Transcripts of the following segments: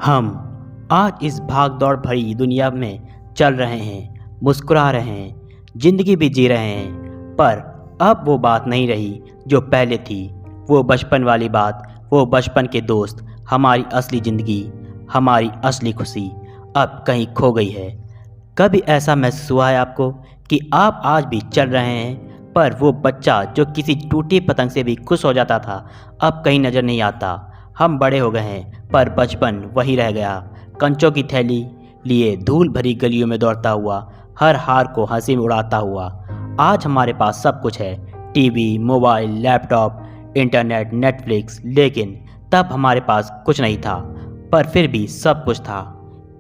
हम आज इस भाग दौड़ भरी दुनिया में चल रहे हैं, मुस्कुरा रहे हैं, जिंदगी भी जी रहे हैं। पर अब वो बात नहीं रही जो पहले थी। वो बचपन वाली बात, वो बचपन के दोस्त, हमारी असली ज़िंदगी, हमारी असली खुशी अब कहीं खो गई है। कभी ऐसा महसूस हुआ है आपको कि आप आज भी चल रहे हैं, पर वो बच्चा जो किसी टूटी पतंग से भी खुश हो जाता था अब कहीं नज़र नहीं आता। हम बड़े हो गए हैं पर बचपन वही रह गया, कंचों की थैली लिए धूल भरी गलियों में दौड़ता हुआ, हर हार को हंसी में उड़ाता हुआ। आज हमारे पास सब कुछ है, TV, mobile, laptop, internet, Netflix, लेकिन तब हमारे पास कुछ नहीं था, पर फिर भी सब कुछ था।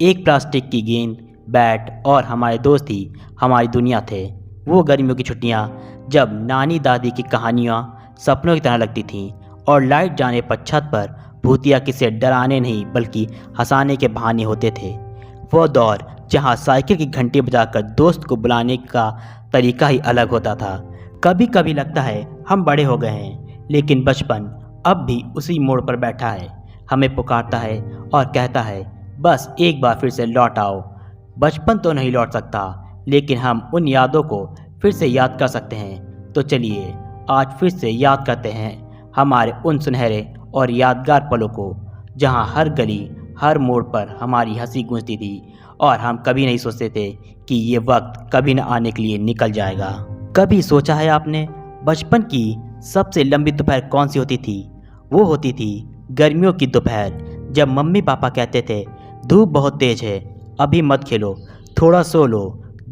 एक प्लास्टिक की गेंद, बैट और हमारे दोस्त ही हमारी दुनिया थे। वो गर्मियों की छुट्टियाँ जब नानी दादी की कहानियाँ सपनों की तरह लगती थीं और लाइट जाने पर छत पर भूतिया किसे डराने नहीं बल्कि हंसाने के बहाने होते थे। वो दौर जहाँ साइकिल की घंटी बजाकर दोस्त को बुलाने का तरीका ही अलग होता था। कभी कभी लगता है हम बड़े हो गए हैं, लेकिन बचपन अब भी उसी मोड़ पर बैठा है, हमें पुकारता है और कहता है बस एक बार फिर से लौट आओ। बचपन तो नहीं लौट सकता, लेकिन हम उन यादों को फिर से याद कर सकते हैं। तो चलिए आज फिर से याद करते हैं हमारे उन सुनहरे और यादगार पलों को, जहां हर गली, हर मोड़ पर हमारी हंसी गूंजती थी और हम कभी नहीं सोचते थे कि ये वक्त कभी न आने के लिए निकल जाएगा। कभी सोचा है आपने बचपन की सबसे लंबी दोपहर कौन सी होती थी? वो होती थी गर्मियों की दोपहर, जब मम्मी पापा कहते थे धूप बहुत तेज है, अभी मत खेलो, थोड़ा सो लो,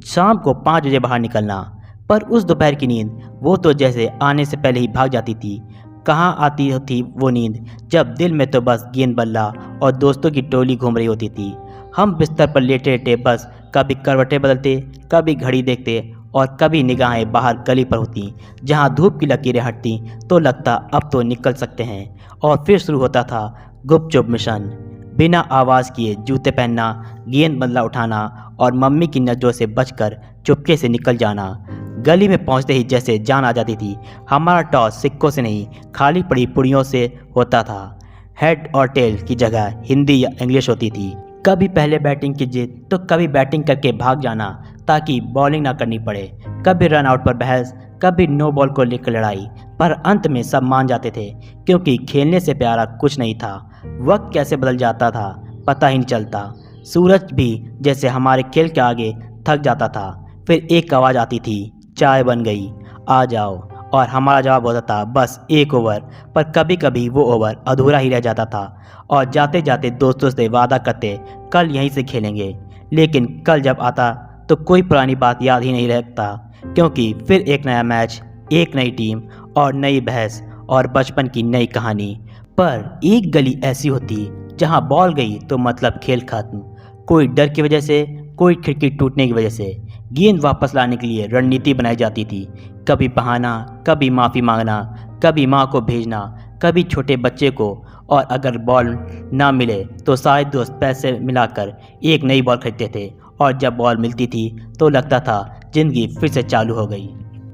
शाम को 5 बजे बाहर निकलना। पर उस दोपहर की नींद, वो तो जैसे आने से पहले ही भाग जाती थी। कहाँ आती थी वो नींद जब दिल में तो बस गेंद बल्ला और दोस्तों की टोली घूम रही होती थी। हम बिस्तर पर लेटे लेटे बस कभी करवटें बदलते, कभी घड़ी देखते और कभी निगाहें बाहर गली पर होती, जहाँ धूप की लकीरें हटती तो लगता अब तो निकल सकते हैं। और फिर शुरू होता था गुपचुप मिशन, बिना आवाज़ किए जूते पहनना, गेंद बल्ला उठाना और मम्मी की नज़रों से बचकर चुपके से निकल जाना। गली में पहुंचते ही जैसे जान आ जाती थी। हमारा टॉस सिक्कों से नहीं, खाली पड़ी पुड़ियों से होता था। हेड और टेल की जगह हिंदी या इंग्लिश होती थी। कभी पहले बैटिंग की जीत तो कभी बैटिंग करके भाग जाना ताकि बॉलिंग ना करनी पड़े। कभी रन आउट पर बहस, कभी नो बॉल को लेकर लड़ाई, पर अंत में सब मान जाते थे, क्योंकि खेलने से प्यारा कुछ नहीं था। वक्त कैसे बदल जाता था पता ही नहीं चलता। सूरज भी जैसे हमारे खेल के आगे थक जाता था। फिर एक आवाज़ आती थी, चाय बन गई, आ जाओ, और हमारा जवाब होता था बस एक ओवर। पर कभी कभी वो ओवर अधूरा ही रह जाता था और जाते जाते दोस्तों से वादा करते कल यहीं से खेलेंगे। लेकिन कल जब आता तो कोई पुरानी बात याद ही नहीं रखता, क्योंकि फिर एक नया मैच, एक नई टीम और नई बहस और बचपन की नई कहानी। पर एक गली ऐसी होती जहाँ बॉल गई तो मतलब खेल खत्म। कोई डर की वजह से, कोई खिड़की टूटने की वजह से गेंद वापस लाने के लिए रणनीति बनाई जाती थी। कभी बहाना, कभी माफ़ी मांगना, कभी माँ को भेजना, कभी छोटे बच्चे को, और अगर बॉल ना मिले तो सारे दोस्त पैसे मिलाकर एक नई बॉल खरीदते थे। और जब बॉल मिलती थी तो लगता था ज़िंदगी फिर से चालू हो गई।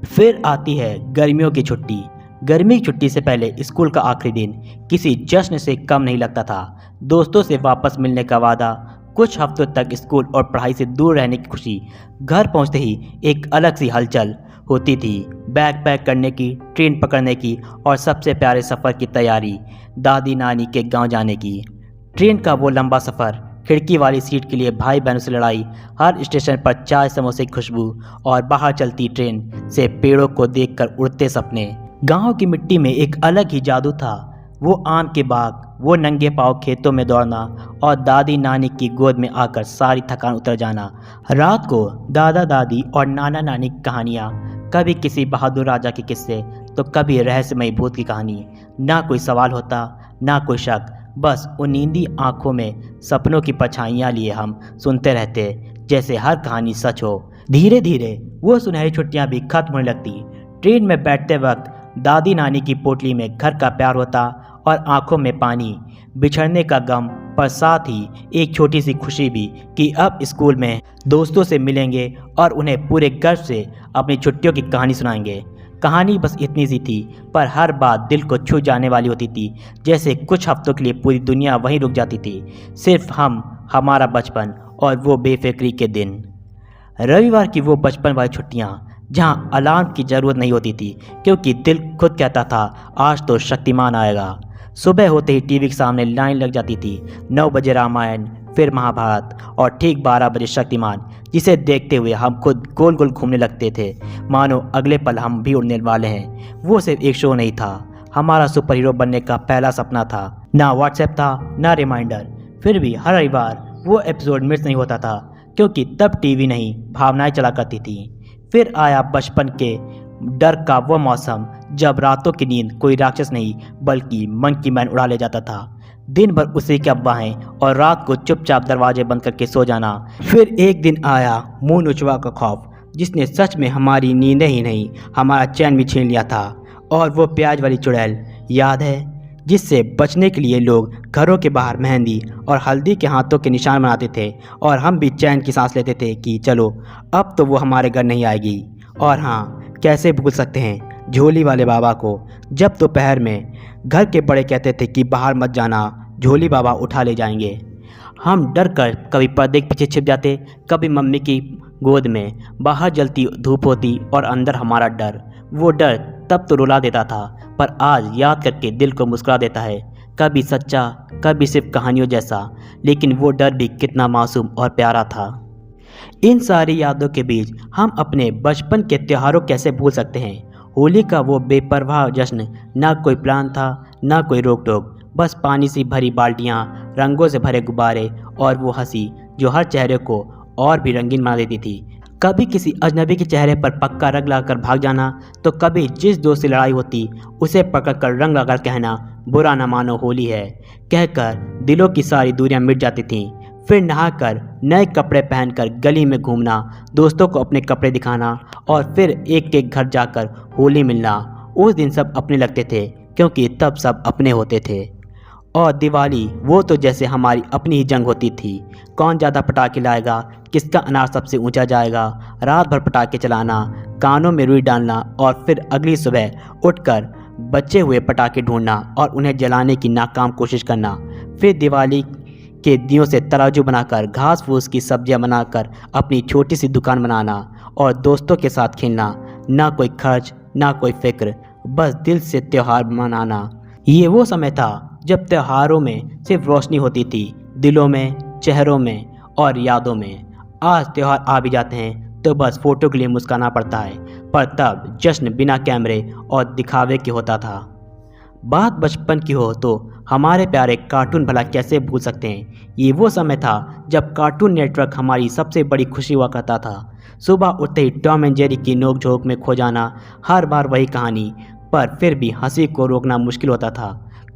फिर आती है गर्मियों की छुट्टी। गर्मी की छुट्टी से पहले स्कूल का आखिरी दिन किसी जश्न से कम नहीं लगता था। दोस्तों से वापस मिलने का वादा, कुछ हफ्तों तक स्कूल और पढ़ाई से दूर रहने की खुशी, घर पहुंचते ही एक अलग सी हलचल होती थी। बैग पैक करने की, ट्रेन पकड़ने की और सबसे प्यारे सफ़र की तैयारी, दादी नानी के गांव जाने की। ट्रेन का वो लंबा सफ़र, खिड़की वाली सीट के लिए भाई बहनों से लड़ाई, हर स्टेशन पर चाय समोसे की खुशबू और बाहर चलती ट्रेन से पेड़ों को देखकर उड़ते सपने। गाँव की मिट्टी में एक अलग ही जादू था। वो आम के बाग, वो नंगे पाँव खेतों में दौड़ना और दादी नानी की गोद में आकर सारी थकान उतर जाना। रात को दादा दादी और नाना नानी की कहानियाँ, कभी किसी बहादुर राजा के किस्से तो कभी रहस्यमयी भूत की कहानी। ना कोई सवाल होता, ना कोई शक, बस उन नींदी आँखों में सपनों की परछाइयाँ लिए हम सुनते रहते, जैसे हर कहानी सच हो। धीरे धीरे वो सुनहरी छुट्टियाँ भी खत्म होने लगती। ट्रेन में बैठते वक्त दादी नानी की पोटली में घर का प्यार होता और आंखों में पानी, बिछड़ने का गम, पर साथ ही एक छोटी सी खुशी भी कि अब स्कूल में दोस्तों से मिलेंगे और उन्हें पूरे गर्व से अपनी छुट्टियों की कहानी सुनाएंगे। कहानी बस इतनी सी थी, पर हर बात दिल को छू जाने वाली होती थी। जैसे कुछ हफ्तों के लिए पूरी दुनिया वहीं रुक जाती थी, सिर्फ हम, हमारा बचपन और वो बेफिक्री के दिन। रविवार की वो बचपन वाली छुट्टियाँ जहाँ अलार्म की ज़रूरत नहीं होती थी, क्योंकि दिल खुद कहता था आज तो शक्तिमान आएगा। सुबह होते ही टीवी के सामने लाइन लग जाती थी। 9 बजे रामायण, फिर महाभारत और ठीक 12 बजे शक्तिमान, जिसे देखते हुए हम खुद गोल गोल घूमने लगते थे, मानो अगले पल हम भी उड़ने वाले हैं। वो सिर्फ एक शो नहीं था, हमारा सुपर हीरो बनने का पहला सपना था। ना व्हाट्सएप था, ना रिमाइंडर, फिर भी हर रविवार वो एपिसोड मिस नहीं होता था, क्योंकि तब टीवी नहीं, भावनाएं चला करती थी। फिर आया बचपन के डर का वो मौसम, जब रातों की नींद कोई राक्षस नहीं बल्कि मन की मैन उड़ा ले जाता था। दिन भर उसी की अफवाहें और रात को चुपचाप दरवाजे बंद करके सो जाना। फिर एक दिन आया मुंह नुचवा का खौफ, जिसने सच में हमारी नींदें ही नहीं, हमारा चैन भी छीन लिया था। और वो प्याज वाली चुड़ैल याद है, जिससे बचने के लिए लोग घरों के बाहर मेहंदी और हल्दी के हाथों के निशान बनाते थे, और हम भी चैन की सांस लेते थे कि चलो अब तो वो हमारे घर नहीं आएगी। और हाँ, कैसे भूल सकते हैं झोली वाले बाबा को, जब दोपहर में घर के बड़े कहते थे कि बाहर मत जाना, झोली बाबा उठा ले जाएंगे। हम डर कर कभी पर्दे के पीछे छिप जाते, कभी मम्मी की गोद में। बाहर जलती धूप होती और अंदर हमारा डर। वो डर तब तो रुला देता था, पर आज याद करके दिल को मुस्कुरा देता है। कभी सच्चा, कभी सिर्फ कहानियों जैसा, लेकिन वो डर भी कितना मासूम और प्यारा था। इन सारी यादों के बीच हम अपने बचपन के त्योहारों कैसे भूल सकते हैं। होली का वो बेपरवाह जश्न, ना कोई प्लान था, ना कोई रोक टोक, बस पानी से भरी बाल्टियाँ, रंगों से भरे गुब्बारे और वो हंसी जो हर चेहरे को और भी रंगीन बना देती थी। कभी किसी अजनबी के चेहरे पर पक्का रंग लगाकर भाग जाना, तो कभी जिस दोस्त से लड़ाई होती उसे पकड़कर रंग लगाकर कहना बुरा न मानो होली है, कहकर दिलों की सारी दूरियां मिट जाती थीं। फिर नहाकर नए कपड़े पहनकर गली में घूमना, दोस्तों को अपने कपड़े दिखाना और फिर एक एक घर जाकर होली मिलना। उस दिन सब अपने लगते थे, क्योंकि तब सब अपने होते थे। और दिवाली वो तो जैसे हमारी अपनी ही जंग होती थी। कौन ज़्यादा पटाखे लाएगा, किसका अनार सबसे ऊंचा जाएगा, रात भर पटाखे चलाना, कानों में रुई डालना और फिर अगली सुबह उठकर बचे हुए पटाखे ढूंढना और उन्हें जलाने की नाकाम कोशिश करना। फिर दिवाली के दियों से तराजू बनाकर घास फूस की सब्जियां बनाकर अपनी छोटी सी दुकान बनाना और दोस्तों के साथ खेलना। ना कोई खर्च, ना कोई फिक्र, बस दिल से त्यौहार मनाना। ये वो समय था जब त्योहारों में सिर्फ रोशनी होती थी, दिलों में, चेहरों में और यादों में। आज त्यौहार आ भी जाते हैं तो बस फ़ोटो के लिए मुस्कुराना पड़ता है, पर तब जश्न बिना कैमरे और दिखावे के होता था। बात बचपन की हो तो हमारे प्यारे कार्टून भला कैसे भूल सकते हैं। ये वो समय था जब कार्टून नेटवर्क हमारी सबसे बड़ी खुशी हुआ करता था। सुबह उठते ही टॉम एंड जेरी की नोक-झोंक में खो जाना, हर बार वही कहानी, पर फिर भी हंसी को रोकना मुश्किल होता था।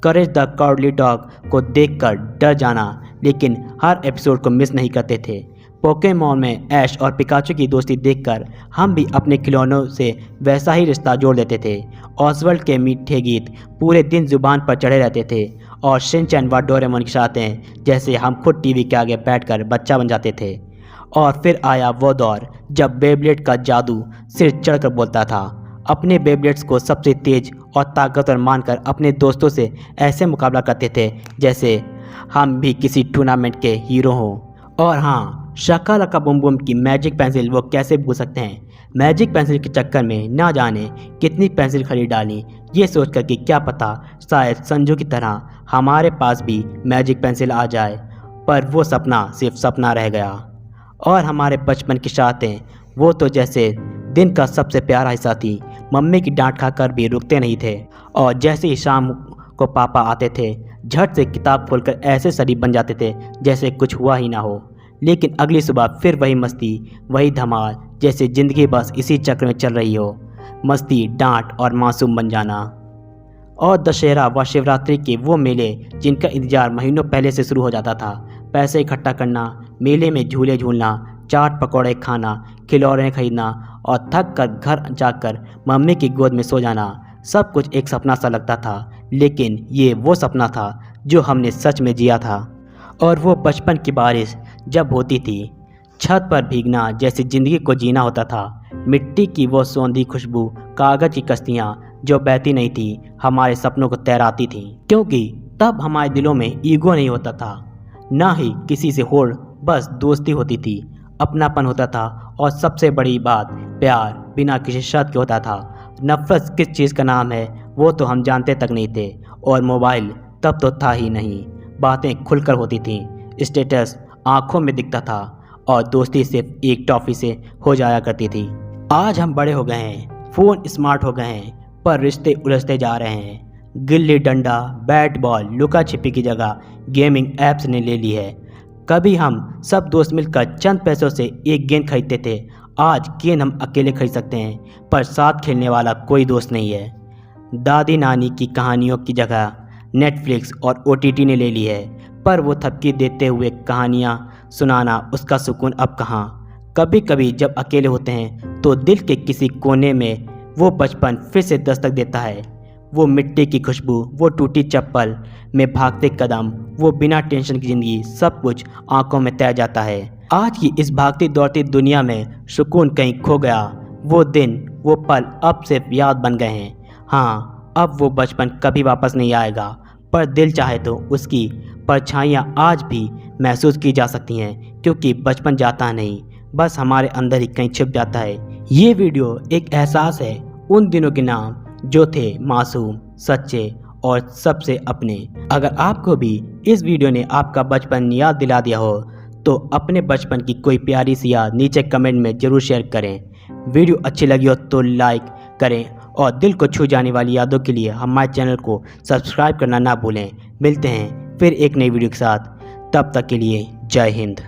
करेज द कॉवर्डली डॉग को देखकर डर जाना, लेकिन हर एपिसोड को मिस नहीं करते थे। पोकेमॉन में ऐश और पिकाचू की दोस्ती देखकर हम भी अपने खिलौनों से वैसा ही रिश्ता जोड़ लेते थे। ऑसवर्ल्ड के मीठे गीत पूरे दिन जुबान पर चढ़े रहते थे, और शिनचैन व डोरेमोन की शरारतें जैसे हम खुद टीवी के आगे बैठकर बच्चा बन जाते थे। और फिर आया वो दौर जब बेब्लेड का जादू सिर चढ़कर बोलता था। अपने बेब्लेड्स को सबसे तेज और ताकतवर मानकर अपने दोस्तों से ऐसे मुकाबला करते थे जैसे हम भी किसी टूर्नामेंट के हीरो हों। और हाँ, शाका लाका बूम बूम की मैजिक पेंसिल वो कैसे भूल सकते हैं। मैजिक पेंसिल के चक्कर में ना जाने कितनी पेंसिल खरीद डाली, ये सोचकर कि क्या पता शायद संजू की तरह हमारे पास भी मैजिक पेंसिल आ जाए, पर वो सपना सिर्फ सपना रह गया। और हमारे बचपन की शरारतें वो तो जैसे दिन का सबसे प्यारा हिस्सा थी। मम्मी की डांट खाकर भी रुकते नहीं थे, और जैसे ही शाम को पापा आते थे झट से किताब खोलकर ऐसे शरीफ बन जाते थे जैसे कुछ हुआ ही ना हो। लेकिन अगली सुबह फिर वही मस्ती, वही धमाल, जैसे ज़िंदगी बस इसी चक्र में चल रही हो। मस्ती, डांट और मासूम बन जाना। और दशहरा व शिवरात्रि के वो मेले जिनका इंतजार महीनों पहले से शुरू हो जाता था। पैसे इकट्ठा करना, मेले में झूले झूलना, चाट पकौड़े खाना, खिलौने खरीदना और थक कर घर जाकर मम्मी की गोद में सो जाना, सब कुछ एक सपना सा लगता था। लेकिन ये वो सपना था जो हमने सच में जिया था। और वो बचपन की बारिश जब होती थी, छत पर भीगना जैसे ज़िंदगी को जीना होता था। मिट्टी की वो सौंधी खुशबू, कागज की कश्तियाँ जो बहती नहीं थी, हमारे सपनों को तैराती थीं। क्योंकि तब हमारे दिलों में ईगो नहीं होता था, ना ही किसी से होड़, बस दोस्ती होती थी, अपनापन होता था और सबसे बड़ी बात, प्यार बिना किसी शर्त के होता था। नफरत किस चीज़ का नाम है वो तो हम जानते तक नहीं थे, और मोबाइल तब तो था ही नहीं। बातें खुलकर होती थीं, स्टेटस आंखों में दिखता था और दोस्ती सिर्फ एक टॉफ़ी से हो जाया करती थी। आज हम बड़े हो गए हैं, फ़ोन स्मार्ट हो गए हैं, पर रिश्ते उलझते जा रहे हैं। गिल्ली डंडा, बैट बॉल, लुका छिपी की जगह गेमिंग ऐप्स ने ले ली है। कभी हम सब दोस्त मिलकर चंद पैसों से एक गेंद खरीदते थे, आज गेंद हम अकेले खरीद सकते हैं, पर साथ खेलने वाला कोई दोस्त नहीं है। दादी नानी की कहानियों की जगह नेटफ्लिक्स और OTT ने ले ली है, पर वो थपकी देते हुए कहानियाँ सुनाना, उसका सुकून अब कहाँ। कभी कभी जब अकेले होते हैं तो दिल के किसी कोने में वो बचपन फिर से दस्तक देता है। वो मिट्टी की खुशबू, वो टूटी चप्पल में भागते कदम, वो बिना टेंशन की ज़िंदगी, सब कुछ आंखों में तैर जाता है। आज की इस भागती दौड़ती दुनिया में सुकून कहीं खो गया। वो दिन, वो पल अब सिर्फ याद बन गए हैं। हाँ, अब वो बचपन कभी वापस नहीं आएगा, पर दिल चाहे तो उसकी परछाइयाँ आज भी महसूस की जा सकती हैं, क्योंकि बचपन जाता नहीं, बस हमारे अंदर ही कहीं छिप जाता है। ये वीडियो एक एहसास है उन दिनों के नाम जो थे मासूम, सच्चे और सबसे अपने। अगर आपको भी इस वीडियो ने आपका बचपन याद दिला दिया हो तो अपने बचपन की कोई प्यारी सी याद नीचे कमेंट में ज़रूर शेयर करें। वीडियो अच्छी लगी हो तो लाइक करें और दिल को छू जाने वाली यादों के लिए हमारे चैनल को सब्सक्राइब करना ना भूलें। मिलते हैं फिर एक नई वीडियो के साथ, तब तक के लिए जय हिंद।